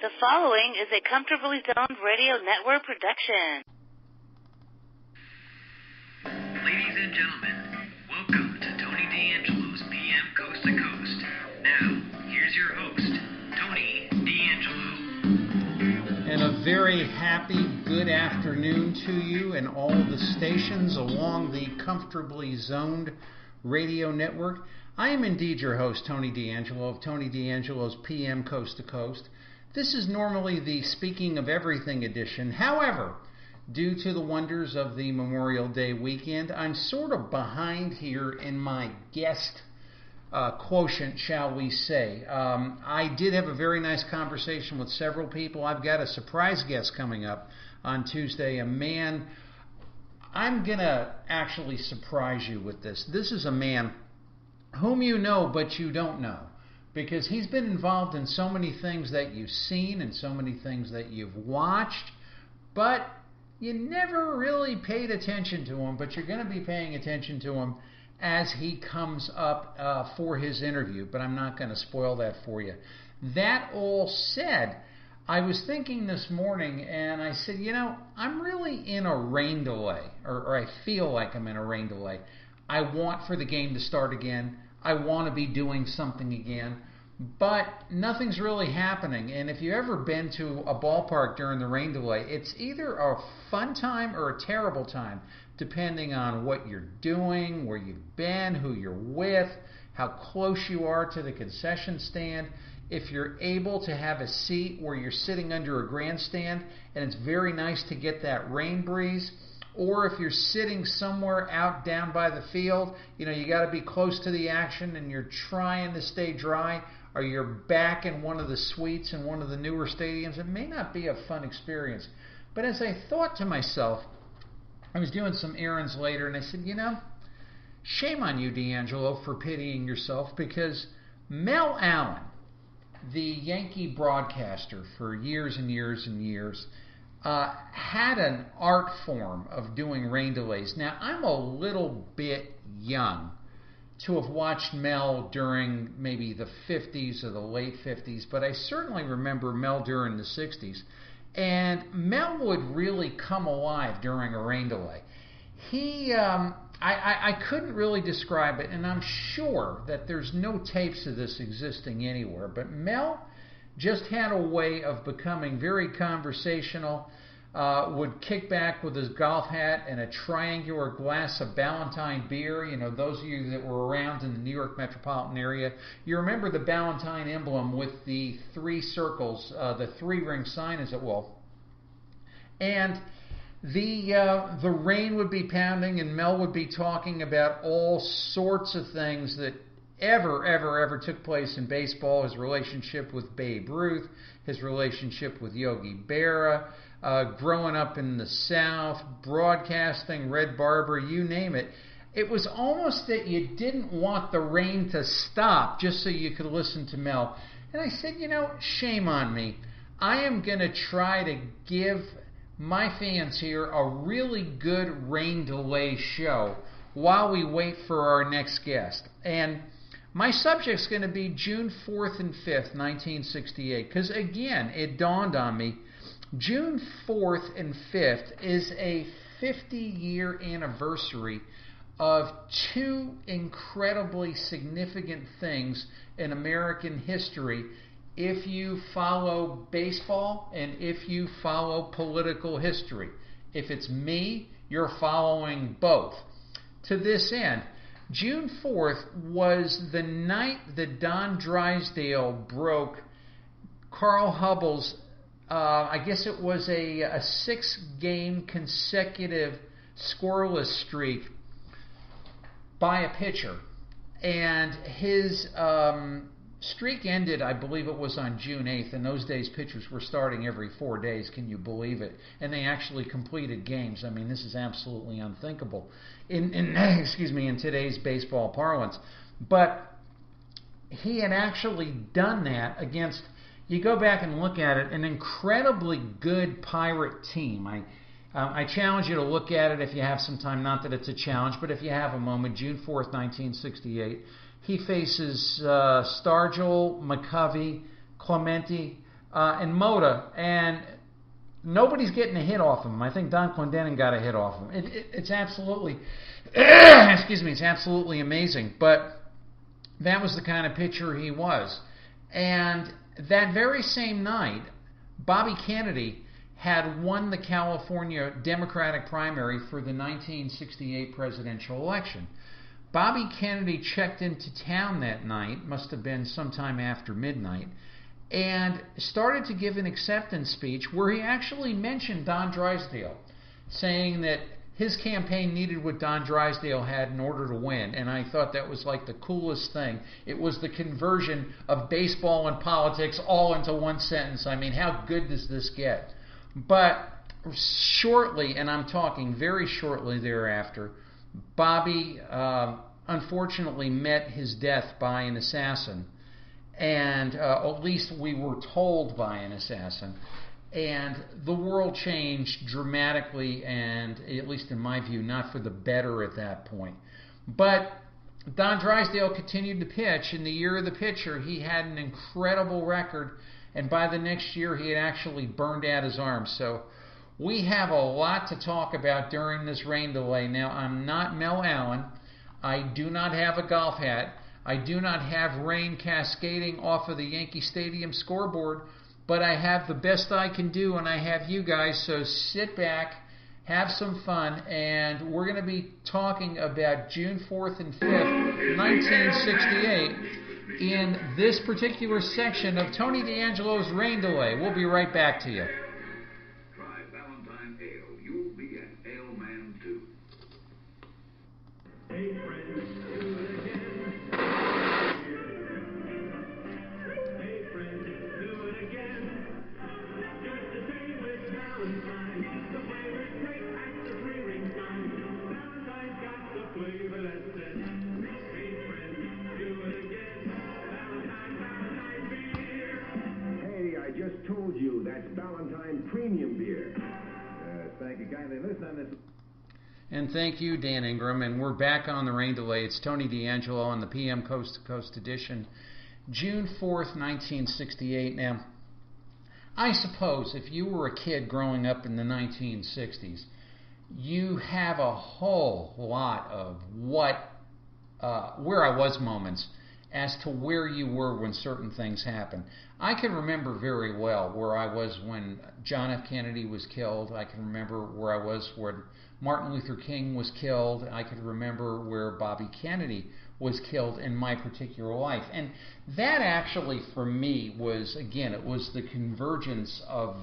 The following is a Comfortably Zoned Radio Network production. Ladies and gentlemen, welcome to Tony D'Angelo's PM Coast to Coast. Now, here's your host, Tony D'Angelo. And a very happy good afternoon to you and all the stations along the Comfortably Zoned Radio Network. I am indeed your host, Tony D'Angelo of Tony D'Angelo's PM Coast to Coast. This is normally the Speaking of Everything edition. However, due to the wonders of the Memorial Day weekend, I'm sort of behind here in my guest quotient, shall we say. I did have a very nice conversation with several people. I've got a surprise guest coming up on Tuesday, a man. I'm going to actually surprise you with this. This is a man whom you know but you don't know, because he's been involved in so many things that you've seen and so many things that you've watched, but you never really paid attention to him. But you're going to be paying attention to him as he comes up for his interview, but I'm not going to spoil that for you. That all said, I was thinking this morning, and I said, I'm really in a rain delay, or I feel like I'm in a rain delay. I want for the game to start again. I want to be doing something again, but nothing's really happening. And if you've ever been to a ballpark during the rain delay, it's either a fun time or a terrible time, depending on what you're doing, where you've been, who you're with, how close you are to the concession stand. If you're able to have a seat where you're sitting under a grandstand and it's very nice to get that rain breeze, or if you're sitting somewhere out down by the field, you got to be close to the action and you're trying to stay dry, or you're back in one of the suites in one of the newer stadiums, it may not be a fun experience. But as I thought to myself, I was doing some errands later, and I said, shame on you, D'Angelo, for pitying yourself, because Mel Allen, the Yankee broadcaster for years and years and years, had an art form of doing rain delays. Now, I'm a little bit young to have watched Mel during maybe the 50s or the late 50s, but I certainly remember Mel during the 60s. And Mel would really come alive during a rain delay. I couldn't really describe it, and I'm sure that there's no tapes of this existing anywhere, but Mel just had a way of becoming very conversational, would kick back with his golf hat and a triangular glass of Ballantine beer. Those of you that were around in the New York metropolitan area, you remember the Ballantine emblem with the three circles, the three-ring sign, as it will. And the rain would be pounding, and Mel would be talking about all sorts of things that ever took place in baseball. His relationship with Babe Ruth, his relationship with Yogi Berra, growing up in the South, broadcasting, Red Barber, you name it. It was almost that you didn't want the rain to stop just so you could listen to Mel. And I said, shame on me. I am going to try to give my fans here a really good rain delay show while we wait for our next guest. And my subject's going to be June 4th and 5th, 1968, because again, it dawned on me, June 4th and 5th is a 50-year anniversary of two incredibly significant things in American history if you follow baseball and if you follow political history. If it's me, you're following both. To this end, June 4th was the night that Don Drysdale broke Carl Hubbell's, I guess it was a 6-game consecutive scoreless streak by a pitcher. And his streak ended, I believe it was on June 8th. In those days, pitchers were starting every 4 days. Can you believe it? And they actually completed games. I mean, this is absolutely unthinkable in today's baseball parlance. But he had actually done that against, you go back and look at it, an incredibly good Pirate team. I challenge you to look at it if you have some time. Not that it's a challenge, but if you have a moment, June 4th, 1968. He faces Stargell, McCovey, Clemente, and Mota, and nobody's getting a hit off him. I think Don Clendenin got a hit off him. It's absolutely, excuse me, it's absolutely amazing. But that was the kind of pitcher he was. And that very same night, Bobby Kennedy had won the California Democratic primary for the 1968 presidential election. Bobby Kennedy checked into town that night, must have been sometime after midnight, and started to give an acceptance speech where he actually mentioned Don Drysdale, saying that his campaign needed what Don Drysdale had in order to win, and I thought that was like the coolest thing. It was the conversion of baseball and politics all into one sentence. I mean, how good does this get? But shortly, and I'm talking very shortly thereafter, Bobby unfortunately met his death by an assassin, and at least we were told by an assassin. And the world changed dramatically, and at least in my view, not for the better at that point. But Don Drysdale continued to pitch. In the year of the pitcher, he had an incredible record, and by the next year, he had actually burned out his arm. So we have a lot to talk about during this rain delay. Now, I'm not Mel Allen. I do not have a golf hat. I do not have rain cascading off of the Yankee Stadium scoreboard. But I have the best I can do, and I have you guys, so sit back, have some fun, and we're going to be talking about June 4th and 5th, 1968, in this particular section of Tony D'Angelo's Rain Delay. We'll be right back to you. Try Valentine Ale. You'll be an ale man, too. Hey, friends, do it again. I just told you that's Valentine Premium Beer. Thank you kindly. Listen on this. And thank you, Dan Ingram. And we're back on the Rain Delay. It's Tony D'Angelo on the PM Coast to Coast edition, June 4th, 1968. Now, I suppose if you were a kid growing up in the 1960s, you have a whole lot of where I was moments as to where you were when certain things happened. I can remember very well where I was when John F. Kennedy was killed. I can remember where I was when Martin Luther King was killed. I can remember where Bobby Kennedy was killed in my particular life. And that actually, for me, was, again, it was the convergence of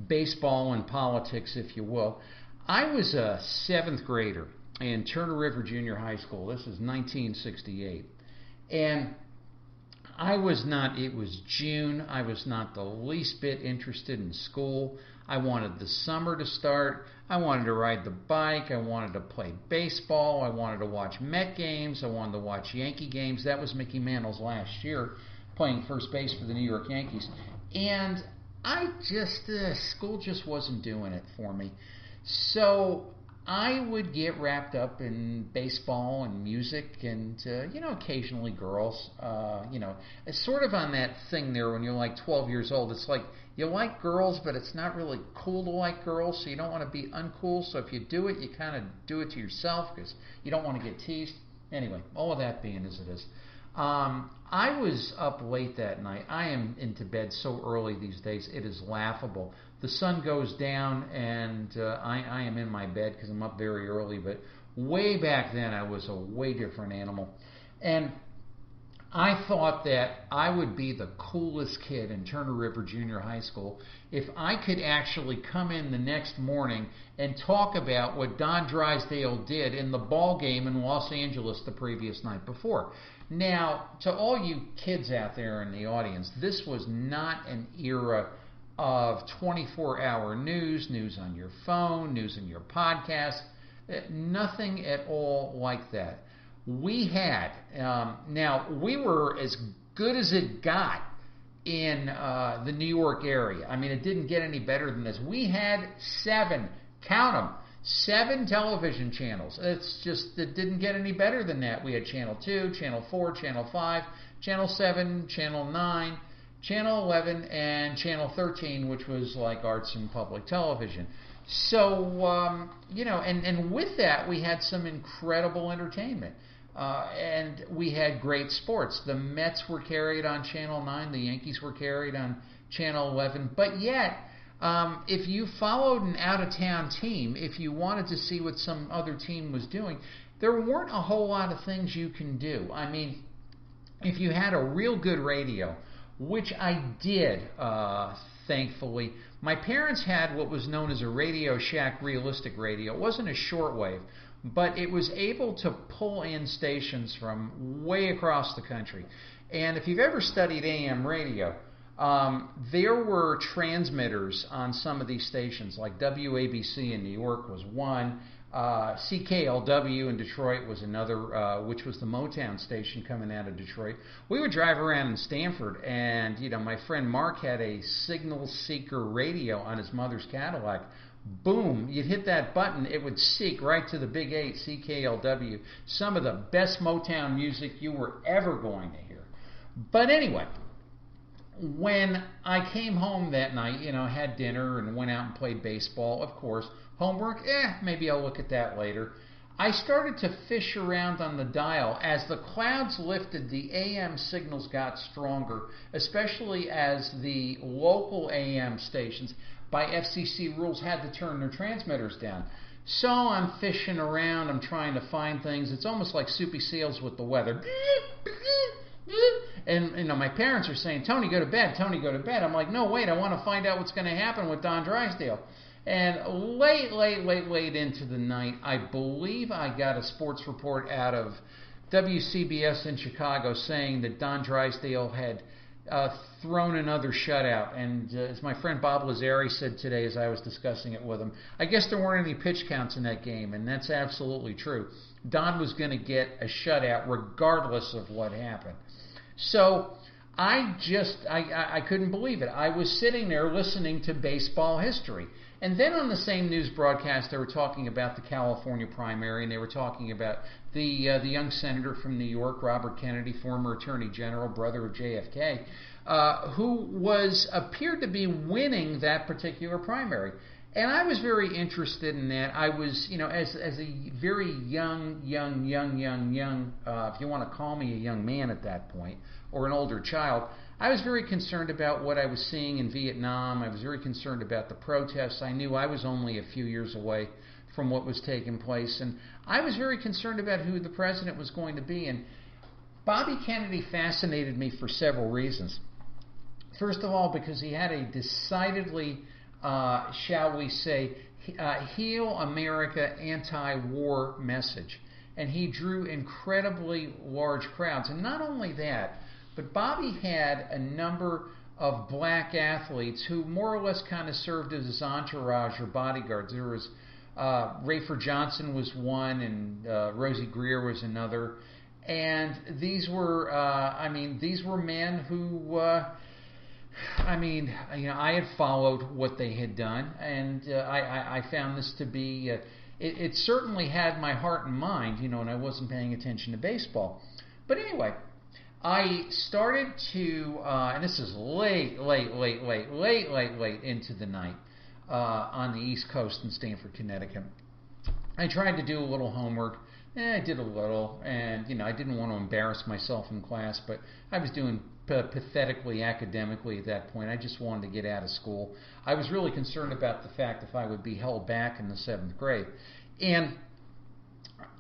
baseball and politics, if you will. I was a 7th grader in Turner River Junior High School. This is 1968. And it was June, I was not the least bit interested in school. I wanted the summer to start. I wanted to ride the bike. I wanted to play baseball. I wanted to watch Met games. I wanted to watch Yankee games. That was Mickey Mantle's last year, playing first base for the New York Yankees. And school just wasn't doing it for me. So I would get wrapped up in baseball and music and, occasionally girls. It's sort of on that thing there when you're like 12 years old. It's like you like girls, but it's not really cool to like girls, so you don't want to be uncool. So if you do it, you kind of do it to yourself because you don't want to get teased. Anyway, all of that being as it is. I was up late that night. I am into bed so early these days, it is laughable. The sun goes down, and I am in my bed because I'm up very early. But way back then, I was a way different animal. And I thought that I would be the coolest kid in Turner River Junior High School if I could actually come in the next morning and talk about what Don Drysdale did in the ball game in Los Angeles the previous night before. Now, to all you kids out there in the audience, this was not an era of 24-hour news on your phone, news in your podcast, nothing at all like that. We had, now we were as good as it got in the New York area. I mean, it didn't get any better than this. We had 7 television channels. It didn't get any better than that. We had Channel 2, Channel 4, Channel 5, Channel 7, Channel 9, Channel 11, and Channel 13, which was like arts and public television. So, and with that, we had some incredible entertainment. And we had great sports. The Mets were carried on Channel 9. The Yankees were carried on Channel 11. But yet, if you followed an out-of-town team, if you wanted to see what some other team was doing, there weren't a whole lot of things you can do. I mean, if you had a real good radio, which I did, thankfully. My parents had what was known as a Radio Shack realistic radio. It wasn't a shortwave, but it was able to pull in stations from way across the country. And if you've ever studied AM radio, there were transmitters on some of these stations, like WABC in New York was one. CKLW in Detroit was another, which was the Motown station coming out of Detroit. We would drive around in Stamford, and my friend Mark had a signal seeker radio on his mother's Cadillac. Boom, you'd hit that button, it would seek right to the Big 8, CKLW. Some of the best Motown music you were ever going to hear. But anyway, when I came home that night, had dinner and went out and played baseball, of course. Homework, maybe I'll look at that later. I started to fish around on the dial. As the clouds lifted, the AM signals got stronger, especially as the local AM stations, by FCC rules, had to turn their transmitters down. So I'm fishing around, I'm trying to find things. It's almost like Soupy Sales with the weather. And my parents are saying, Tony, go to bed, Tony, go to bed. I'm like, no, wait, I want to find out what's going to happen with Don Drysdale. And late into the night, I believe I got a sports report out of WCBS in Chicago saying that Don Drysdale had thrown another shutout. And as my friend Bob Lazari said today as I was discussing it with him, I guess there weren't any pitch counts in that game, and that's absolutely true. Don was going to get a shutout regardless of what happened. So I couldn't believe it. I was sitting there listening to baseball history. And then on the same news broadcast, they were talking about the California primary, and they were talking about the young senator from New York, Robert Kennedy, former Attorney General, brother of JFK, who appeared to be winning that particular primary. And I was very interested in that. I was, as a very young, if you want to call me a young man at that point, or an older child, I was very concerned about what I was seeing in Vietnam. I was very concerned about the protests. I knew I was only a few years away from what was taking place, and I was very concerned about who the president was going to be. And Bobby Kennedy fascinated me for several reasons. First of all, because he had a decidedly, shall we say, heal America anti-war message. And he drew incredibly large crowds. And not only that, but Bobby had a number of black athletes who more or less kind of served as his entourage or bodyguards. There was Rayford Johnson was one, and Rosie Greer was another. And these were men who, I had followed what they had done, and I found this to be, it certainly had my heart and mind, and I wasn't paying attention to baseball. But anyway, I started to, and this is late into the night on the East Coast in Stamford, Connecticut. I tried to do a little homework. I did a little, and I didn't want to embarrass myself in class, but I was doing pathetically academically at that point. I just wanted to get out of school. I was really concerned about the fact if I would be held back in the 7th grade. And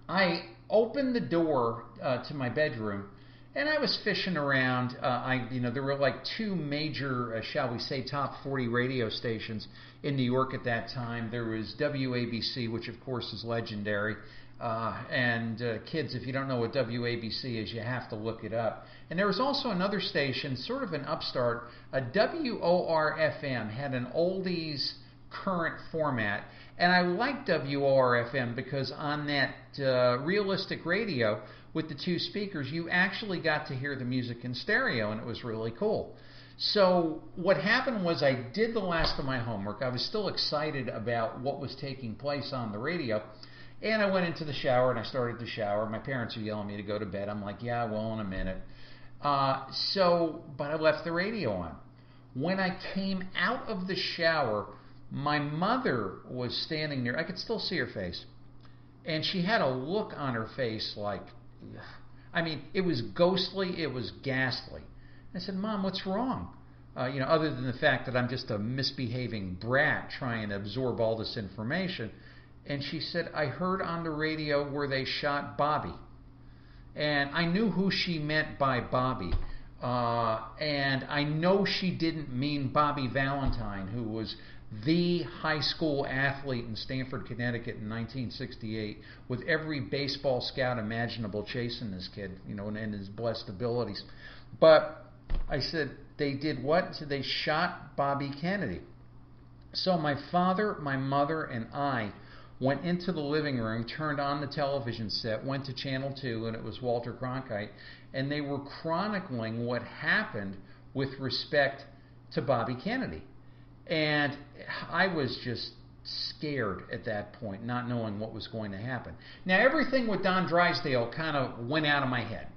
I opened the door to my bedroom, and I was fishing around. There were like two major, shall we say, top 40 radio stations in New York at that time. There was WABC, which of course is legendary. Kids, if you don't know what WABC is, you have to look it up. And there was also another station, sort of an upstart, a WOR-FM, had an oldies current format. And I liked WOR-FM because on that realistic radio with the two speakers, you actually got to hear the music in stereo, and it was really cool. So what happened was I did the last of my homework. I was still excited about what was taking place on the radio. And I went into the shower, and I started to shower. My parents are yelling at me to go to bed. I'm like, yeah, well, in a minute. But I left the radio on. When I came out of the shower, my mother was standing there. I could still see her face. And she had a look on her face like, I mean, it was ghostly, it was ghastly. I said, Mom, what's wrong? Other than the fact that I'm just a misbehaving brat trying to absorb all this information. And she said, I heard on the radio where they shot Bobby. And I knew who she meant by Bobby. And I know she didn't mean Bobby Valentine, who was the high school athlete in Stamford, Connecticut in 1968, with every baseball scout imaginable chasing this kid, and his blessed abilities. But I said, they did what? So they shot Bobby Kennedy. So my father, my mother, and I went into the living room, turned on the television set, went to Channel 2, and it was Walter Cronkite, and they were chronicling what happened with respect to Bobby Kennedy. And I was just scared at that point, not knowing what was going to happen. Now, everything with Don Drysdale kind of went out of my head,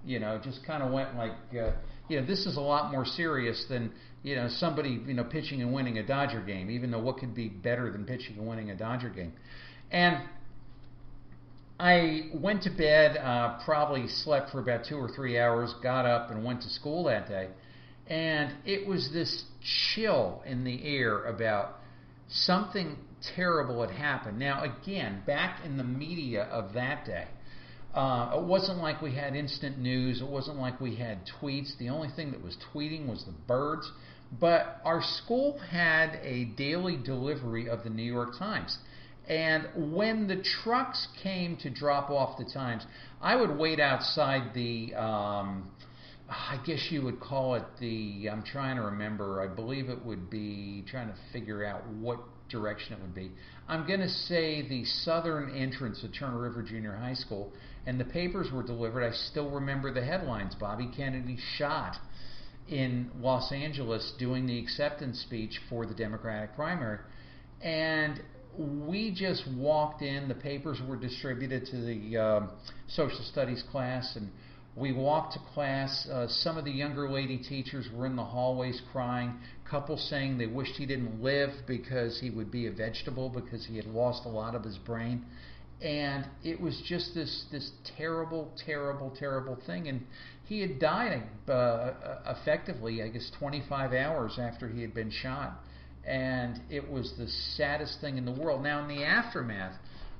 just kind of went like, this is a lot more serious than, somebody, pitching and winning a Dodger game, even though what could be better than pitching and winning a Dodger game. And I went to bed, probably slept for about 2 or 3 hours, got up and went to school that day. And it was this chill in the air about something terrible had happened. Now, again, back in the media of that day, it wasn't like we had instant news. It wasn't like we had tweets. The only thing that was tweeting was the birds. But our school had a daily delivery of the New York Times. And when the trucks came to drop off the Times, I would wait outside the, I guess you would call it I'm trying to remember, I believe it would be, trying to figure out what direction it would be. I'm going to say the southern entrance of Turner River Junior High School, and the papers were delivered. I still remember the headlines. Bobby Kennedy shot in Los Angeles doing the acceptance speech for the Democratic primary. And we just walked in. The papers were distributed to the social studies class, and we walked to class. Some of the younger lady teachers were in the hallways crying. Couples saying they wished he didn't live because he would be a vegetable because he had lost a lot of his brain. And it was just this terrible, terrible, terrible thing. And he had died effectively, I guess, 25 hours after he had been shot. And it was the saddest thing in the world. Now, in the aftermath,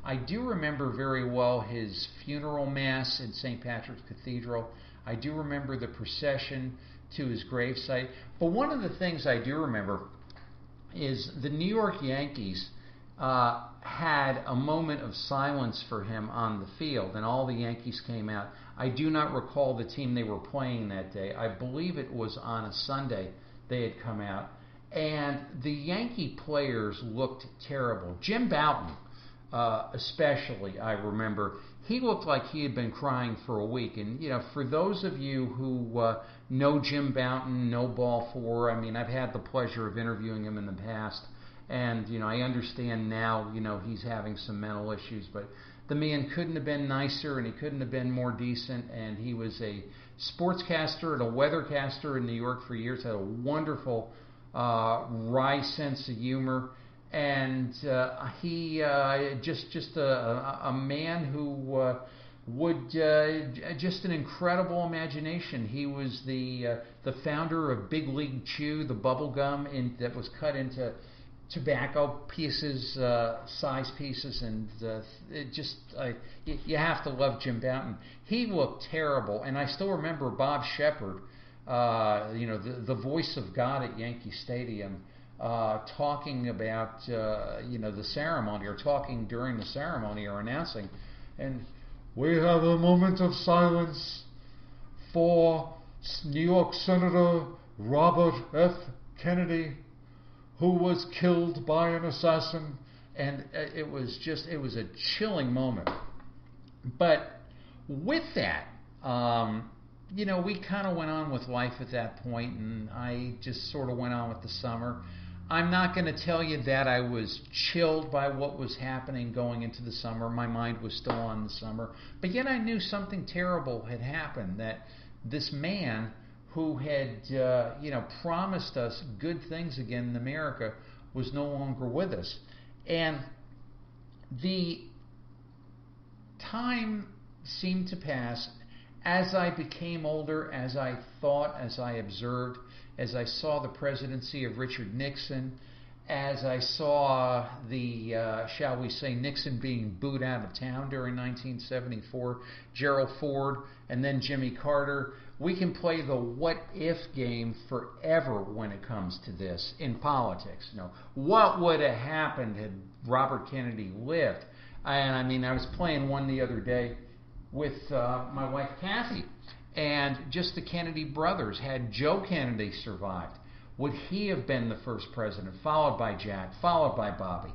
I do remember very well his funeral mass in St. Patrick's Cathedral. I do remember the procession to his gravesite. But one of the things I do remember is the New York Yankees had a moment of silence for him on the field, and all the Yankees came out. I do not recall the team they were playing that day. I believe it was on a Sunday they had come out. And the Yankee players looked terrible. Jim Bouton, especially, I remember, he looked like he had been crying for a week. And, for those of you who know Jim Bouton, know Ball 4, I mean, I've had the pleasure of interviewing him in the past. And, I understand now, he's having some mental issues. But the man couldn't have been nicer, and he couldn't have been more decent. And he was a sportscaster and a weathercaster in New York for years, had a wonderful wry sense of humor, and he just a man who would just an incredible imagination. He was the founder of Big League Chew, the bubble gum that was cut into tobacco pieces, size pieces, and you have to love Jim Bouton. He looked terrible, and I still remember Bob Shepard, the voice of God at Yankee Stadium, talking about the ceremony, or talking during the ceremony, or announcing, and we have a moment of silence for New York Senator Robert F. Kennedy, who was killed by an assassin. And it was a chilling moment. But with that, we kind of went on with life at that point, and I just sort of went on with the summer. I'm not going to tell you that I was chilled by what was happening going into the summer. My mind was still on the summer. But yet I knew something terrible had happened, that this man who had, promised us good things again in America, was no longer with us. And the time seemed to pass as I became older, as I thought, as I observed, as I saw the presidency of Richard Nixon, as I saw the, shall we say, Nixon being booed out of town during 1974, Gerald Ford, and then Jimmy Carter. We can play the what-if game forever when it comes to this in politics. What would have happened had Robert Kennedy lived? And I mean, I was playing one the other day with my wife Kathy, and just the Kennedy brothers. Had Joe Kennedy survived, would he have been the first president, followed by Jack, followed by Bobby,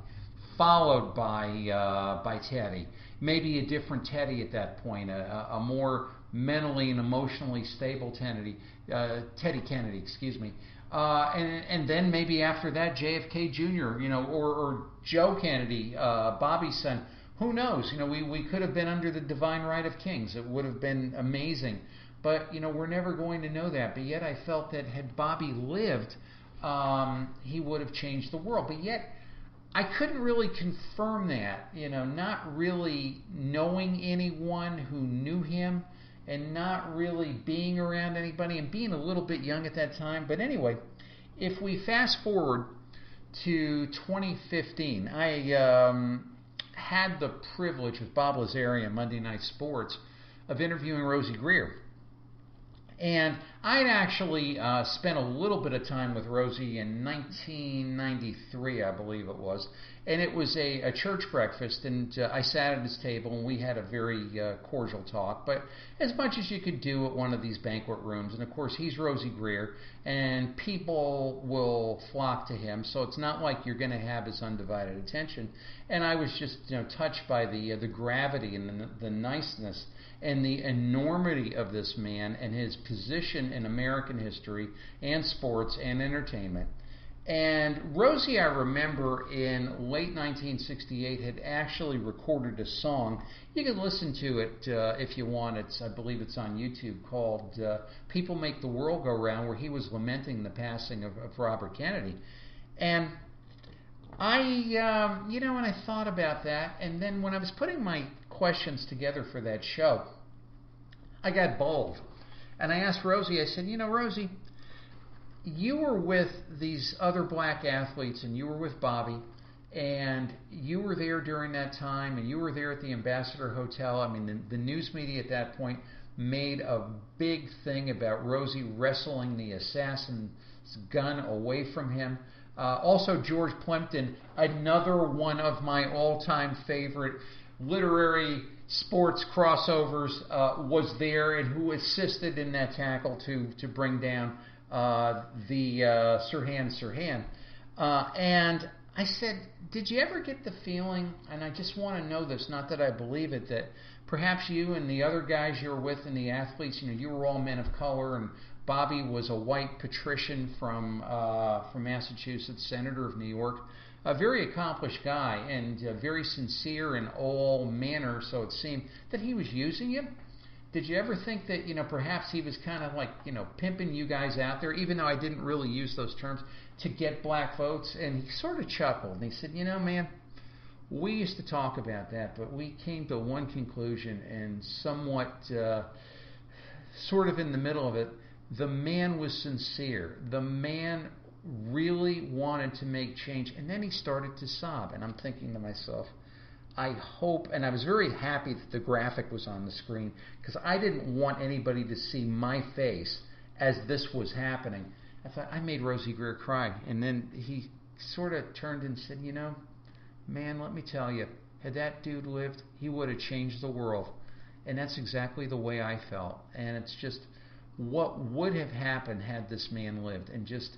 followed by Teddy? Maybe a different Teddy at that point, a more mentally and emotionally stable Teddy Kennedy, excuse me. And then maybe after that, JFK Jr., or Joe Kennedy, Bobby's son. Who knows? We could have been under the divine right of kings. It would have been amazing. But, we're never going to know that. But yet I felt that had Bobby lived, he would have changed the world. But yet I couldn't really confirm that, not really knowing anyone who knew him and not really being around anybody and being a little bit young at that time. But anyway, if we fast forward to 2015, I had the privilege with Bob Lazari on Monday Night Sports of interviewing Rosie Greer. And I'd actually spent a little bit of time with Rosie in 1993, I believe it was. And it was a church breakfast, and I sat at his table, and we had a very cordial talk, but as much as you could do at one of these banquet rooms. And, of course, he's Rosie Greer, and people will flock to him, so it's not like you're going to have his undivided attention. And I was just touched by the gravity and the niceness and the enormity of this man and his position in American history and sports and entertainment. And Rosie, I remember, in late 1968 had actually recorded a song. You can listen to it if you want. I believe it's on YouTube, called People Make the World Go Round, where he was lamenting the passing of Robert Kennedy. And I, and I thought about that. And then when I was putting my questions together for that show, I got bold. And I asked Rosie, I said, Rosie, you were with these other black athletes, and you were with Bobby, and you were there during that time, and you were there at the Ambassador Hotel. I mean, the news media at that point made a big thing about Rosie wrestling the assassin's gun away from him. Also, George Plimpton, another one of my all-time favorite literary sports crossovers, was there, and who assisted in that tackle to bring down the Sirhan. And I said, did you ever get the feeling, and I just want to know this, not that I believe it, that perhaps you and the other guys you were with and the athletes, you were all men of color, and Bobby was a white patrician from Massachusetts, senator of New York, a very accomplished guy and very sincere in all manner, so it seemed, that he was using you? Did you ever think that, perhaps he was kind of like, pimping you guys out there, even though I didn't really use those terms, to get black votes? And he sort of chuckled, and he said, man, we used to talk about that, but we came to one conclusion, and somewhat sort of in the middle of it, the man was sincere. The man really wanted to make change. And then he started to sob, and I'm thinking to myself, I hope, and I was very happy that the graphic was on the screen, because I didn't want anybody to see my face as this was happening. I thought, I made Rosie Greer cry. And then he sort of turned and said, man, let me tell you, had that dude lived, he would have changed the world. And that's exactly the way I felt. And it's just what would have happened had this man lived, and just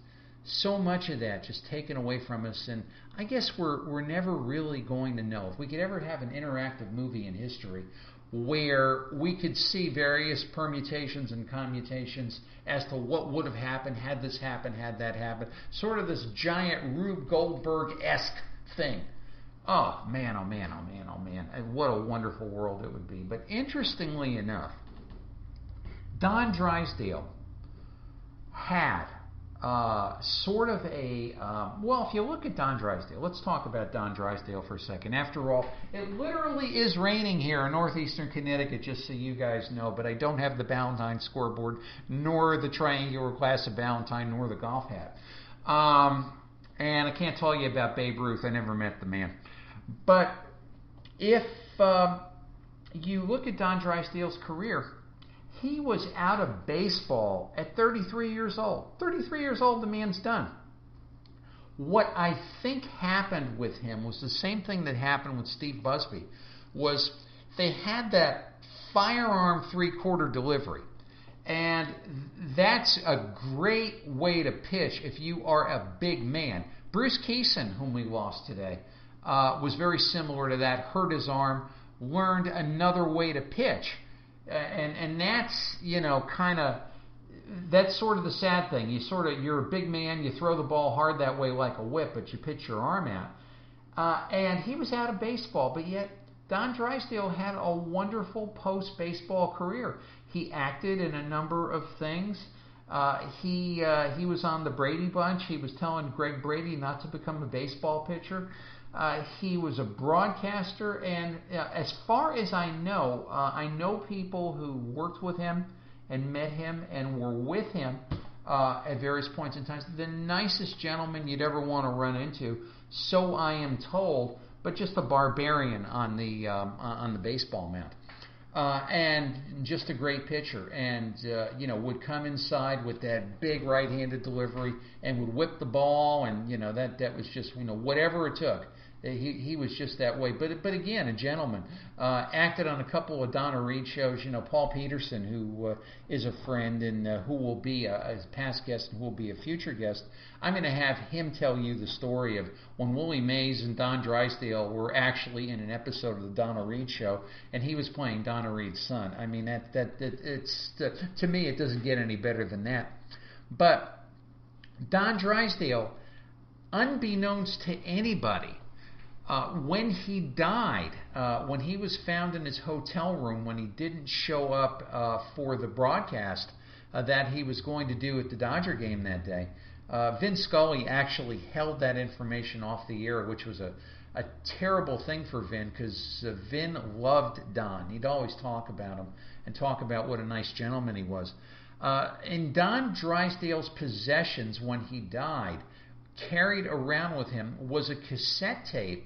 so much of that just taken away from us. And I guess we're never really going to know. If we could ever have an interactive movie in history where we could see various permutations and commutations as to what would have happened had this happened, had that happened, sort of this giant Rube Goldberg-esque thing. Oh man, oh man, oh man, oh man. And what a wonderful world it would be. But interestingly enough, Don Drysdale, had sort of a, well, if you look at Don Drysdale, let's talk about Don Drysdale for a second. After all, it literally is raining here in northeastern Connecticut, just so you guys know, but I don't have the Ballantine scoreboard, nor the triangular glass of Ballantine, nor the golf hat. And I can't tell you about Babe Ruth. I never met the man. But if you look at Don Drysdale's career, he was out of baseball at 33 years old. 33 years old, the man's done. What I think happened with him was the same thing that happened with Steve Busby, was they had that firearm three-quarter delivery. And that's a great way to pitch if you are a big man. Bruce Keeson, whom we lost today, was very similar to that, hurt his arm, learned another way to pitch. And that's, kind of, that's sort of the sad thing. You're a big man, you throw the ball hard that way like a whip, but you pitch your arm out. And he was out of baseball, but yet Don Drysdale had a wonderful post-baseball career. He acted in a number of things. He was on the Brady Bunch. He was telling Greg Brady not to become a baseball pitcher. He was a broadcaster, and as far as I know people who worked with him and met him and were with him at various points in time. The nicest gentleman you'd ever want to run into, so I am told, but just a barbarian on the baseball mound. And just a great pitcher, and would come inside with that big right-handed delivery and would whip the ball, and that was just whatever it took. He was just that way. But again, a gentleman. Acted on a couple of Donna Reed shows. Paul Peterson, who is a friend and who will be a past guest and who will be a future guest. I'm going to have him tell you the story of when Willie Mays and Don Drysdale were actually in an episode of the Donna Reed show, and he was playing Donna Reed's son. I mean, to me, it doesn't get any better than that. But Don Drysdale, unbeknownst to anybody, when he died, when he was found in his hotel room, when he didn't show up for the broadcast that he was going to do at the Dodger game that day, Vin Scully actually held that information off the air, which was a terrible thing for Vin, because Vin loved Don. He'd always talk about him and talk about what a nice gentleman he was. In Don Drysdale's possessions when he died, carried around with him, was a cassette tape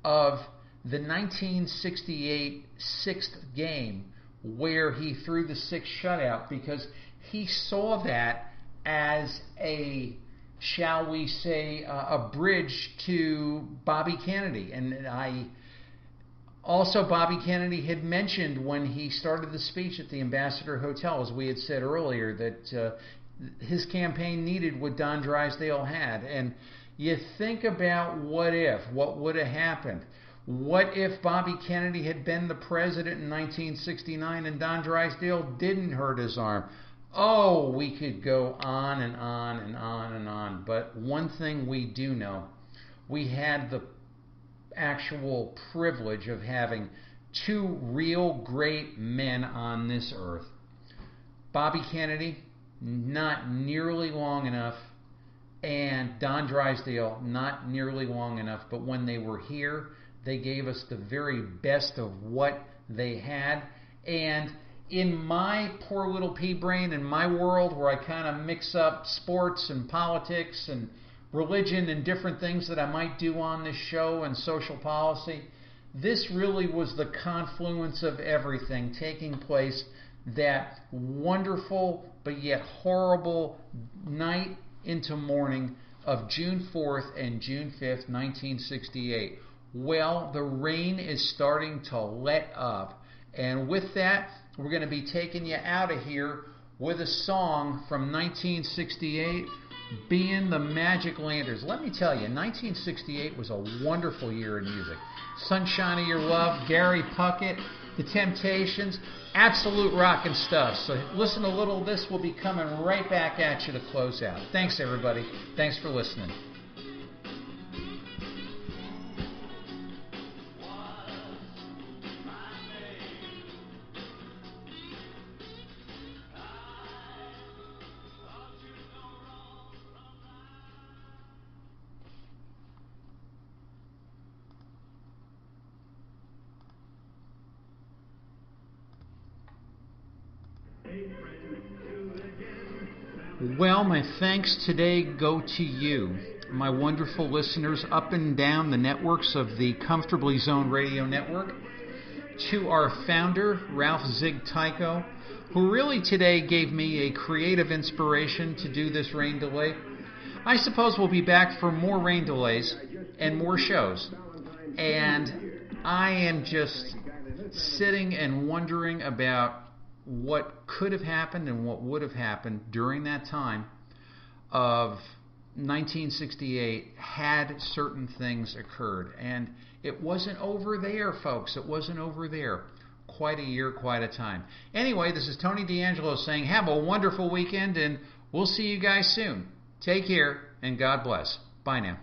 of the 1968 sixth game where he threw the sixth shutout, because he saw that as a, shall we say, a bridge to Bobby Kennedy. And Bobby Kennedy had mentioned when he started the speech at the Ambassador Hotel, as we had said earlier, that his campaign needed what Don Drysdale had. And you think about what would have happened. What if Bobby Kennedy had been the president in 1969 and Don Drysdale didn't hurt his arm? Oh, we could go on and on and on and on. But one thing we do know, we had the actual privilege of having two real great men on this earth. Bobby Kennedy, not nearly long enough, and Don Drysdale, not nearly long enough, but when they were here, they gave us the very best of what they had. And in my poor little pea brain, in my world where I kind of mix up sports and politics and religion and different things that I might do on this show and social policy, this really was the confluence of everything taking place that wonderful but yet horrible night into morning of June 4th and June 5th, 1968. Well, the rain is starting to let up. And with that, we're going to be taking you out of here with a song from 1968, being the Magic Lanterns. Let me tell you, 1968 was a wonderful year in music. Sunshine of Your Love, Gary Puckett, The Temptations, absolute rockin' stuff. So listen a little of this. We'll be coming right back at you to close out. Thanks, everybody. Thanks for listening. Well, my thanks today go to you, my wonderful listeners up and down the networks of the Comfortably Zoned Radio Network, to our founder, Ralph Zig Tycho, who really today gave me a creative inspiration to do this rain delay. I suppose we'll be back for more rain delays and more shows. And I am just sitting and wondering about what could have happened and what would have happened during that time of 1968 had certain things occurred. And it wasn't over there, folks. It wasn't over there. Quite a year, quite a time. Anyway, this is Tony D'Angelo saying have a wonderful weekend, and we'll see you guys soon. Take care, and God bless. Bye now.